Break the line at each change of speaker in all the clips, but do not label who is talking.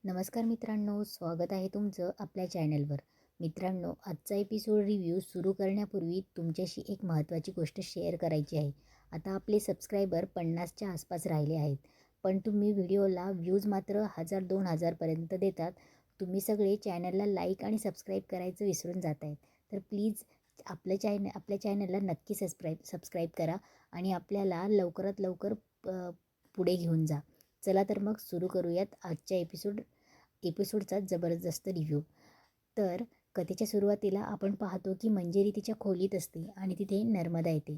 नमस्कार मित्रांनो, स्वागत आहे तुमचं आपल्या चॅनलवर. मित्रांनो, आजचा एपिसोड रिव्ह्यू सुरू करण्यापूर्वी तुमच्याशी एक महत्त्वाची गोष्ट शेअर करायची आहे. आता आपले सबस्क्रायबर 50च्या आसपास राहिले आहेत, पण तुम्ही व्हिडिओला व्ह्यूज मात्र 1000-2000पर्यंत देतात. तुम्ही सगळे चॅनलला लाईक आणि सबस्क्राईब करायचं विसरून जात आहेत. तर प्लीज आपल्या चॅनलला नक्की सबस्क्राईब करा आणि आपल्याला लवकरात लवकर पुढे घेऊन जा. चला तर मग सुरू करूयात आजच्या एपिसोडचा जबरदस्त रिव्ह्यू. तर कथेच्या सुरुवातीला आपण पाहतो की मंजिरी तिच्या खोलीत असते आणि तिथे नर्मदा येते.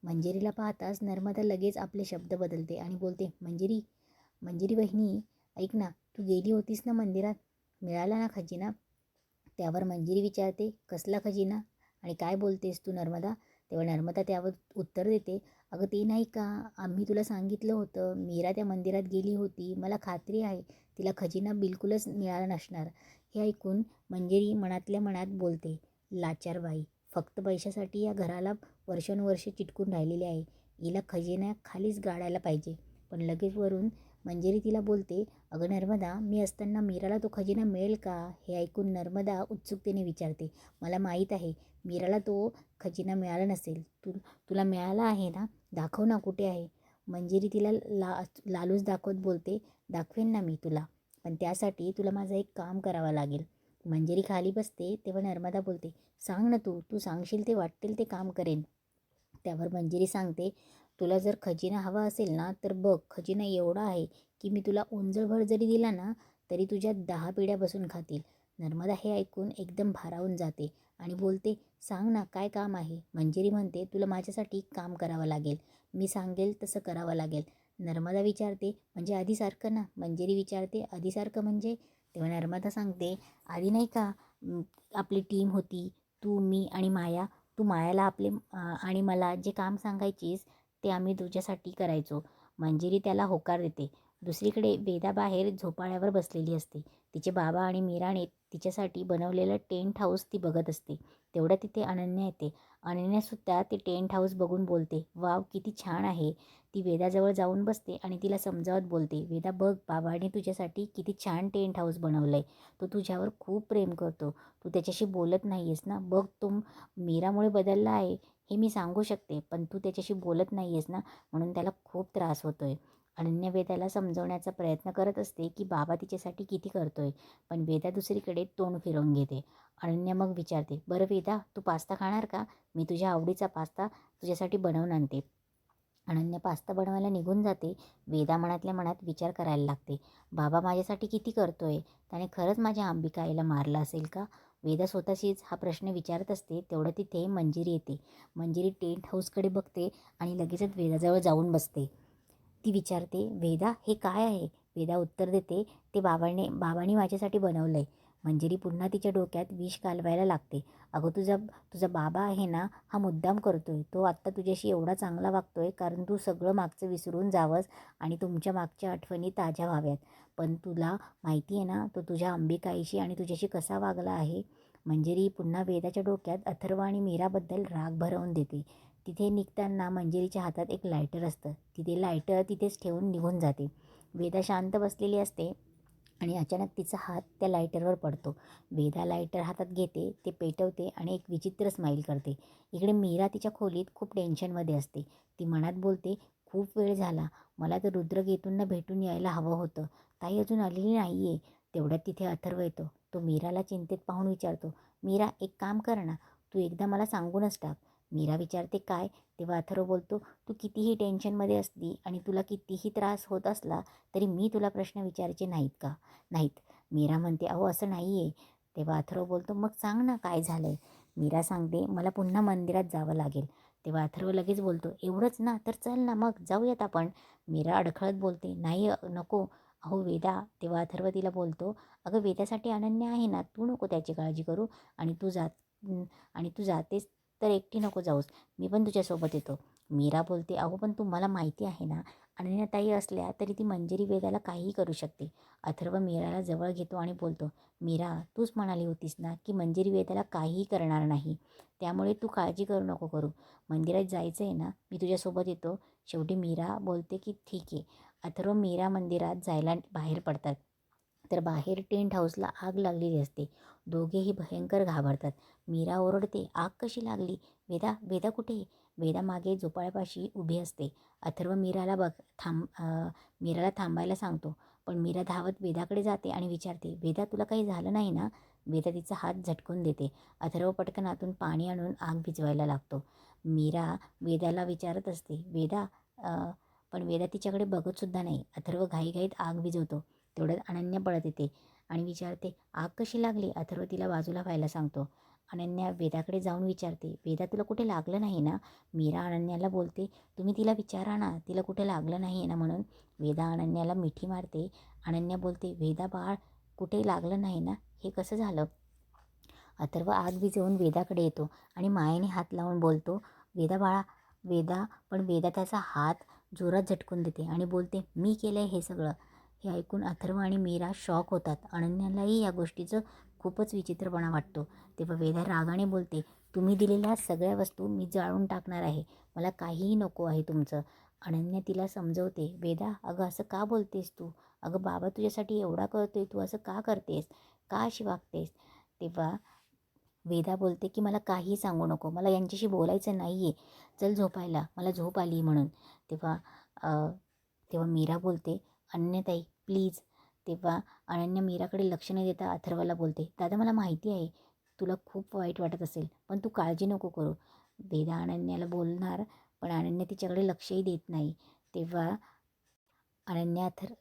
मंजिरीला पाहताच नर्मदा लगेच आपले शब्द बदलते आणि बोलते, मंजिरी मंजिरी बहिणी, ऐक ना, तू गेली होतीस ना मंदिरात, मिळाला ना खजिना? त्यावर मंजिरी विचारते, कसला खजिना आणि काय बोलतेस तू नर्मदा? तेव्हा नर्मदा त्यावर उत्तर देते, अगं ते नाही का, आम्ही तुला सांगितलं होतं, मीरा त्या मंदिरात गेली होती, मला खात्री आहे तिला खजिना बिलकुलच मिळाला नसणार. हे ऐकून मंजिरी मनातल्या मनात बोलते, लाचार बाई, फक्त पैशासाठी या घराला वर्षानुवर्षे चिटकून राहिलेली आहे. हिला खजिना खालीच गाडायला पाहिजे. पण लगेच वरून मंजिरी तिला बोलते, अगं नर्मदा, मी असताना मीराला तो खजिना मिळेल का? हे ऐकून नर्मदा उत्सुकतेने विचारते, मला माहीत आहे मीराला तो खजिना मिळाला नसेल. तुला मिळाला आहे ना? दाखव ना, कुठे आहे? मंजिरी तिला लालूच दाखवत बोलते, दाखवेन ना मी तुला, पण त्यासाठी तुला माझं एक काम करावं लागेल. मंजिरी खाली बसते तेव्हा नर्मदा बोलते, सांग ना, तू सांगशील ते वाटेल ते काम करेन. त्यावर मंजिरी सांगते, तुला जर खजिना हवा असेल ना, तर बघ, खजिना एवढा आहे की मी तुला ओंजळभर जरी दिला ना, तरी तुझ्या 10 पिढ्या बसून खातील. नर्मदा हे ऐकून एकदम भारावून जाते आणि बोलते, सांग ना, काय काम आहे? मंजिरी म्हणते, तुला माझ्यासाठी काम करावं लागेल, मी सांगेल तसं करावं लागेल. नर्मदा विचारते, म्हणजे आधीसारखं ना? मंजिरी विचारते, आधीसारखं म्हणजे? तेव्हा नर्मदा सांगते, आधी नाही का आपली टीम होती, तू, मी आणि माया. तू मायाला आणि मला जे काम सांगायचीस ते आम्ही तुझ्यासाठी करायचो. मंजिरी त्याला होकार देते. दुसरीकडे वेदा बाहेर झोपाळ्यावर बसलेली असते. तिचे बाबा आणि मीराने तिच्यासाठी बनवलेलं टेंट हाऊस ती बघत असते. तेवढ्या तिथे अनन्या येते. अनन्यासुद्धा ते टेंट हाऊस बघून बोलते, वाव, किती छान आहे. ती वेदाजवळ जाऊन बसते आणि तिला समजावत बोलते, वेदा बघ, बाबाने तुझ्यासाठी किती छान टेंट हाऊस बनवलं आहे. तो तुझ्यावर खूप प्रेम करतो. तू त्याच्याशी बोलत नाही आहेस ना? बघ, तो मीरामुळे बदलला आहे हे मी सांगू शकते, पण तू त्याच्याशी बोलत नाही आहेस ना, म्हणून त्याला खूप त्रास होतोय. अनन्या वेदाला समजवण्याचा प्रयत्न करत असते की बाबा तिच्यासाठी किती करतोय, पण वेदा दुसरीकडे तोंड फिरवून घेते. अनन्या मग विचारते, बरं वेदा, तू पास्ता खाणार का? मी तुझ्या आवडीचा पास्ता तुझ्यासाठी बनवून आणते. अनन्या पास्ता बनवायला निघून जाते. वेदा मनातल्या मनात विचार करायला लागते, बाबा माझ्यासाठी किती करतोय? त्याने खरंच माझ्या अंबिका आईला मारलं असेल का? वेदा स्वतःशीच हा प्रश्न विचारत असते. तेवढं तिथे मंजिरी येते. मंजिरी टेंट हाऊसकडे बघते आणि लगेचच वेदाजवळ जाऊन बसते. ती विचारते, वेदा, हे काय आहे? वेदा उत्तर देते, ते बाबांनी माझ्यासाठी बनवलं आहे. मंजिरी पुन्हा तिच्या डोक्यात विष कालवायला लागते. अगं, तुझा बाबा आहे ना, हा मुद्दाम करतोय. तो आत्ता तुझ्याशी एवढा चांगला वागतोय कारण तू सगळं मागचं विसरून जावंस आणि तुमच्या मागच्या आठवणी ताज्या व्हाव्यात. पण तुला माहिती आहे ना, तो तुझ्या अंबिकाईशी आणि तुझ्याशी कसा वागला आहे? मंजिरी पुन्हा वेदाच्या डोक्यात अथर्व आणि मीराबद्दल राग भरवून देते. तिथे निघताना मंजिरीच्या हातात एक लायटर असतं. तिथे लायटर तिथेच ठेवून निघून जाते. वेदा शांत बसलेली असते आणि अचानक तिचा हात त्या लायटरवर पडतो. वेदा लायटर हातात घेते, ते पेटवते आणि एक विचित्र स्माईल करते. इकडे मीरा तिच्या खोलीत खूप टेन्शनमध्ये असते. ती मनात बोलते, खूप वेळ झाला, मला तर रुद्रकेतूंना भेटून यायला हवं होतं, ताई अजून आलेली नाही आहे. तेवढ्यात तिथे अथर्व येतो. तो मीराला चिंतेत पाहून विचारतो, मीरा, एक काम कर ना, तू एकदा मला सांगूनच टाक. मीरा विचारते, काय? तेव्हा अथर्व बोलतो, तू कितीही टेन्शनमध्ये असली आणि तुला कितीही त्रास होत असला तरी मी तुला प्रश्न विचारायचे नाहीत का? नाहीत. मीरा म्हणते, अहो असं नाही आहे. तेव्हा अथर्व बोलतो, मग सांग ना, काय झालं आहे? मीरा सांगते, मला पुन्हा मंदिरात जावं लागेल. तेव्हा अथर्व लगेच बोलतो, एवढंच ना, तर चल ना, मग जाऊयात आपण. मीरा अडखळत बोलते, नाही नको. अहो वेदा. तेव्हा अथर्व तिला बोलतो, अगं वेदासाठी अनन्या आहे ना, तू नको त्याची काळजी करू. आणि तू जातेस तर एकटी नको जाऊस, मी पण तुझ्यासोबत येतो. मीरा बोलते, अहो पण तुम्हाला माहिती आहे ना, अनन्याताई असल्या तरी ती मंजिरी वेदाला काहीही करू शकते. अथर्व मीराला जवळ घेतो आणि बोलतो, मीरा, तूच म्हणाली होतीस ना की मंजिरी वेदाला काहीही करणार नाही, त्यामुळे तू काळजी नको करू. मंदिरात जायचं आहे ना, मी तुझ्यासोबत येतो. शेवटी मीरा बोलते की ठीक आहे. अथर्व मीरा मंदिरात जायला बाहेर पडतात. तर बाहेर टेंट हाऊसला आग लागलेली असते. दोघेही भयंकर घाबरतात. मीरा ओरडते, आग कशी लागली? वेदा, वेदा कुठे? वेदा मागे झोपाळ्यापाशी उभी असते. अथर्व मीराला थांबायला सांगतो. पण मीरा धावत वेदाकडे जाते आणि विचारते, वेदा तुला काही झालं नाही ना? वेदा तिचा हात झटकून देते. अथर्व पटकन आतून पाणी आणून आग भिजवायला लागतो. मीरा वेदाला विचारत असते, वेदा पण वेदा तिच्याकडे बघतसुद्धा नाही. अथर्व घाईघाईत आग भिजवतो. तेवढ्यात अनन्या पळत येते आणि विचारते, आग कशी लागली? अथर्व तिला बाजूला व्हायला सांगतो. अनन्या वेदाकडे जाऊन विचारते, वेदा तुला कुठे लागलं नाही ना? मीरा अनन्याला बोलते, तुम्ही तिला विचारा ना, तिला कुठे लागलं नाही आहे ना म्हणून. वेदा अनन्याला मिठी मारते. अनन्या बोलते, वेदा बाळ, कुठे लागलं नाही ना? हे कसं झालं? अथर्व आग विझवून वेदाकडे येतो आणि मायेने हात लावून बोलतो, वेदा बाळा. वेदा त्याचा हात जोरात झटकून देते आणि बोलते, मी केलं आहे हे सगळं. हे ऐकून अथर्व आणि मीरा शॉक होतात. अनन्यालाही या गोष्टीचं खूपच विचित्रपणा वाटतो. तेव्हा वेदा रागाने बोलते, तुम्ही दिलेल्या सगळ्या वस्तू मी जाळून टाकणार आहे. मला काहीही नको आहे तुमचं. अनन्या तिला समजवते, वेदा अगं असं का बोलतेस तू? अगं बाबा तुझ्यासाठी एवढा करतोय, तू असं का करतेस? का अशी वागतेस? तेव्हा वेदा बोलते की मला काहीही सांगू नको, मला यांच्याशी बोलायचं नाही आहे, चल झोपायला, मला झोप आली म्हणून. तेव्हा अ, तेव्हा मीरा बोलते, अनन्याताई प्लीज. तेव्हा अनन्या मीराकडे लक्ष न देता अथर्वला बोलते, दादा मला माहिती आहे तुला खूप वाईट वाटत असेल, पण तू काळजी नको करू. वेदा अनन्याला बोलणार, पण अनन्या तिच्याकडे लक्षही देत नाही. तेव्हा अनन्या अथर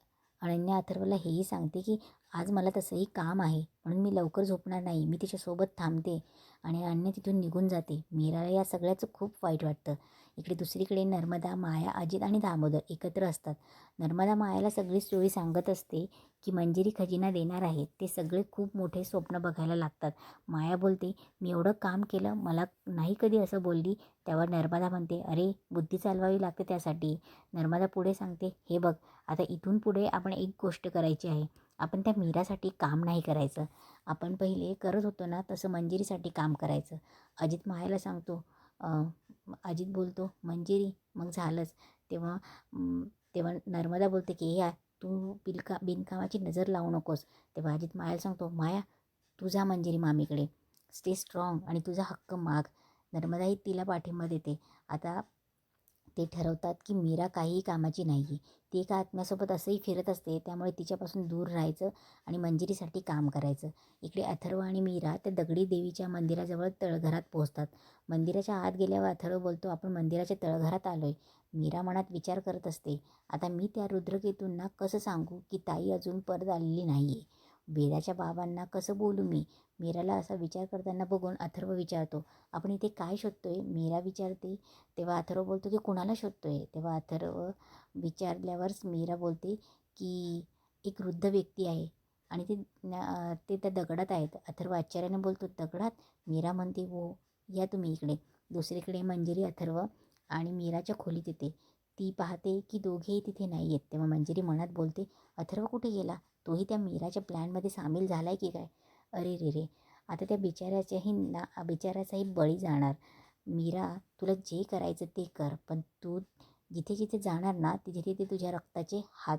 अनन्या अथर्वला हेही सांगते की आज मला तसंही काम आहे म्हणून मी लवकर झोपणार नाही, मी तिच्यासोबत थांबते. आणि अनन्या तिथून निघून जाते. मीराला या सगळ्याचं खूप वाईट वाटतं. इकडे दुसरीकडे नर्मदा, माया, अजित आणि दामोदर एकत्र असतात. नर्मदा मायाला सगळी स्टोरी सांगत असते की मंजिरी खजिना देणार आहे. ते सगळे खूप मोठे स्वप्न बघायला लागतात. माया बोलते, मी एवढं काम केलं, मला नाही कधी असं बोलली. त्यावर नर्मदा म्हणते, अरे बुद्धी चालवावी लागते त्यासाठी. नर्मदा पुढे सांगते, हे बघ, आता इथून पुढे आपण एक गोष्ट करायची आहे. आपण त्या मीरासाठी काम नाही करायचं. आपण पहिले करत होतो ना तसं मंजिरीसाठी काम करायचं. अजित मायाला सांगतो. अजित बोलतो, मंजिरी मग झालंच. तेव्हा तेव्हा नर्मदा बोलते की या तू बिनकामाची नजर लावू नकोस. तेव्हा अजित मायाला सांगतो, माया तू जा मंजिरी मामीकडे, स्टे स्ट्रॉंग आणि तुझा हक्क माग. नर्मदाही तिला पाठिंबा देते. आता ते ठरवतात की मीरा काहीही कामाची नाही आहे. ती एका आत्म्यासोबत असंही फिरत असते, त्यामुळे तिच्यापासून दूर राहायचं आणि मंजिरीसाठी काम करायचं. इकडे अथर्व आणि मीरा त्या दगडी देवीच्या मंदिराजवळ तळघरात पोहोचतात. मंदिराच्या आत गेल्यावर अथर्व बोलतो, आपण मंदिराच्या तळघरात आलो आहे. मीरा मनात विचार करत असते, आता मी त्या रुद्रकेतूंना कसं सांगू की ताई अजून परत आलेली नाही आहे? वेदाच्या बाबांना कसं बोलू मी? मीराला असा विचार करताना बघून अथर्व विचारतो, आपण इथे काय शोधतोय? मीरा विचारते. तेव्हा अथर्व बोलतो की कुणाला शोधतोय? तेव्हा अथर्व विचारल्यावरच मीरा बोलते की एक वृद्ध व्यक्ती आहे आणि ते त्या दगडात आहेत. अथर्व आश्चर्याने बोलतो, दगडात? मीरा म्हणते, हो, या तुम्ही इकडे. दुसरीकडे मंजिरी अथर्व आणि मीराच्या खोलीत येते. ती पाहते की दोघेही तिथे नाही आहेत. तेव्हा मंजिरी मनात बोलते, अथर्व कुठे गेला? तोही त्या मीराच्या प्लॅनमध्ये सामील झाला आहे की काय? अरे रे रे, आता त्या बिचाऱ्याचाही बळी जाणार. मीरा तुला जे करायचं ते कर, पण तू जिथे जिथे जाणार ना तिथे तिथे तुझ्या रक्ताचे हात,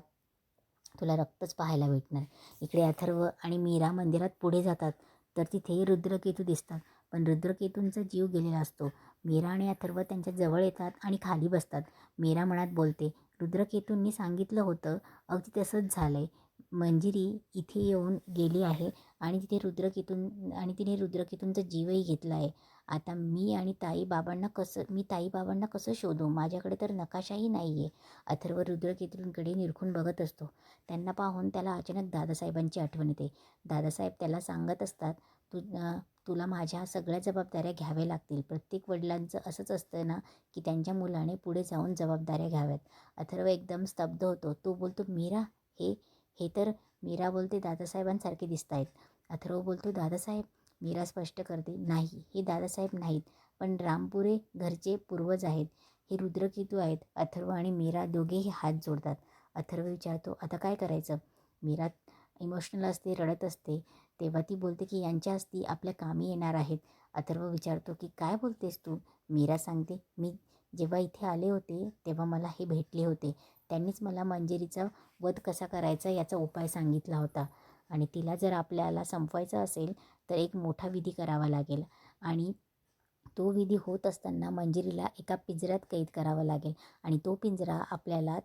तुला रक्तच पाहायला भेटणार. इकडे अथर्व आणि मीरा मंदिरात पुढे जातात तर तिथे रुद्रकेतू दिसतात. पण रुद्रकेतूंचा जीव गेलेला असतो. मीरा आणि अथर्व त्यांच्या जवळ येतात आणि खाली बसतात. मीरा मनात बोलते, रुद्रकेतूंनी सांगितलं होतं, अगदी तसंच झालं आहे. मंजिरी इथे येऊन गेली आहे आणि तिने रुद्रकेतूंचा जीवही घेतला आहे. आता मी ताई बाबांना कसं शोधू? माझ्याकडे तर नकाशाही नाही आहे. अथर्व रुद्रकेतूंकडे निरखून बघत असतो. त्यांना पाहून त्याला अचानक दादासाहेबांची आठवण येते. दादासाहेब त्याला सांगत असतात, तुला माझ्या सगळ्या जबाबदाऱ्या घ्याव्या लागतील. प्रत्येक वडिलांचं असंच असतं ना की त्यांच्या मुलाने पुढे जाऊन जबाबदाऱ्या घ्याव्यात. अथर्व एकदम स्तब्ध होतो. तो बोलतो, मीरा, हे हे तर मीरा बोलते, दादासाहेबांसारखे दिसत आहेत. अथर्व बोलतो, दादासाहेब? मीरा स्पष्ट करते, नाही, हे दादासाहेब नाहीत, पण रामपुरे घरचे पूर्वज आहेत. हे रुद्रकेतू आहेत. अथर्व आणि मीरा दोघेही हात जोडतात. अथर्व विचारतो, आता काय करायचं? मीरा इमोशनल असते, रडत असते. तेव्हा ती बोलते की यांच्या अस्थी आपल्या कामी येणार आहेत. अथर्व विचारतो की काय बोलतेस तू? मीरा सांगते, मी जेव्हा इथे आले होते तेव्हा मला हे भेटले होते. त्यांनीच मला मंजिरीचा वध कसा करायचा याचा उपाय सांगितला होता. आणि तिला जर आपल्याला संपवायचं असेल तर एक मोठा विधी करावा लागेल आणि तो विधी होत असताना मंजिरीला एका पिंजऱ्यात कैद करावं लागेल आणि तो पिंजरा आपल्याला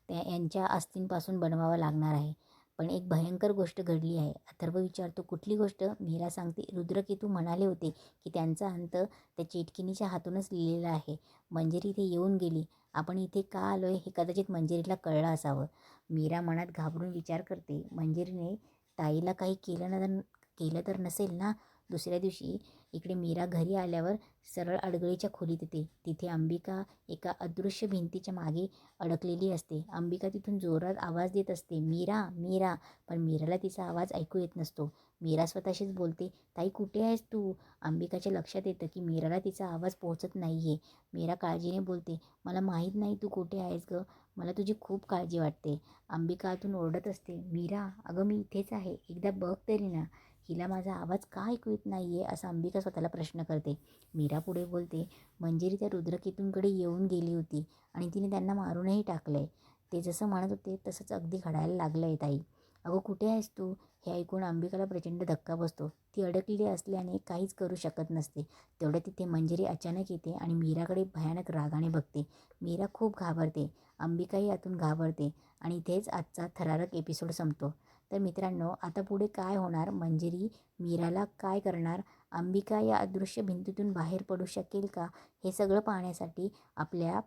यांच्या अस्थिंपासून बनवावा लागणार आहे. पण एक भयंकर गोष्ट घडली आहे. अथर्व विचारतो, कुठली गोष्ट? मीरा सांगते, रुद्रकेतू म्हणाले होते की त्यांचा अंत त्या चेटकिनीच्या हातूनच लिहिलेला आहे. मंजिरी इथे येऊन गेली. आपण इथे का आलोय हे कदाचित मंजिरीला कळलं असावं. मीरा मनात घाबरून विचार करते, मंजिरीने ताईला काही केलं तर नसेल ना. दुसऱ्या दिवशी इकडे मीरा घरी आल्यावर सरळ अडगळीच्या खोलीत येते. तिथे अंबिका एका अदृश्य भिंतीच्या मागे अडकलेली असते. अंबिका तिथून जोरात आवाज देत असते, मीरा मीरा. पण मीराला तिचा आवाज ऐकू येत नसतो. मीरा स्वतःशीच बोलते, ताई कुठे आहेस तू? अंबिकाच्या लक्षात येतं की मीराला तिचा आवाज पोहोचत नाहीये. मीरा काळजीने बोलते, मला माहीत नाही तू कुठे आहेस ग, मला तुझी खूप काळजी वाटते. अंबिका आतून ओरडत असते, मीरा अगं मी इथेच आहे, एकदा बघ तरी ना. हिला माझा आवाज का ऐकू येत नाहीये असा अंबिका स्वतःला प्रश्न करते. मीरा पुढे बोलते, मंजिरी त्या रुद्रकेतूंकडे येऊन गेली होती आणि तिने त्यांना मारूनही टाकलंय. ते जसं म्हणत होते तसंच अगदी घडायला लागलंय ताई. अगं कुठे आहेस तू? हे ऐकून अंबिकाला प्रचंड धक्का बसतो. ती अडकलेली असल्याने काहीच करू शकत नसते. तेवढ्या तिथे मंजिरी अचानक येते आणि मीराकडे भयानक रागाने बघते. मीरा खूप घाबरते. अंबिकाही यातून घाबरते आणि इथेच आजचा थरारक एपिसोड संपतो. तर मित्रांनो, आता पुढे काय होणार? मंजिरी मीराला काय करणार? अंबिका या अदृश्य भिंतीतून बाहेर पडू शकेल का? हे सगळं पाहण्यासाठी आपल्या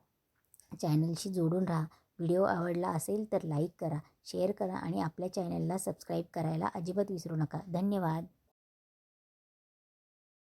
चॅनलशी जोडून राहा. व्हिडिओ आवडला असेल तर लाईक करा, शेअर करा आणि आपल्या चॅनलला सबस्क्राईब करायला अजिबात विसरू नका. धन्यवाद.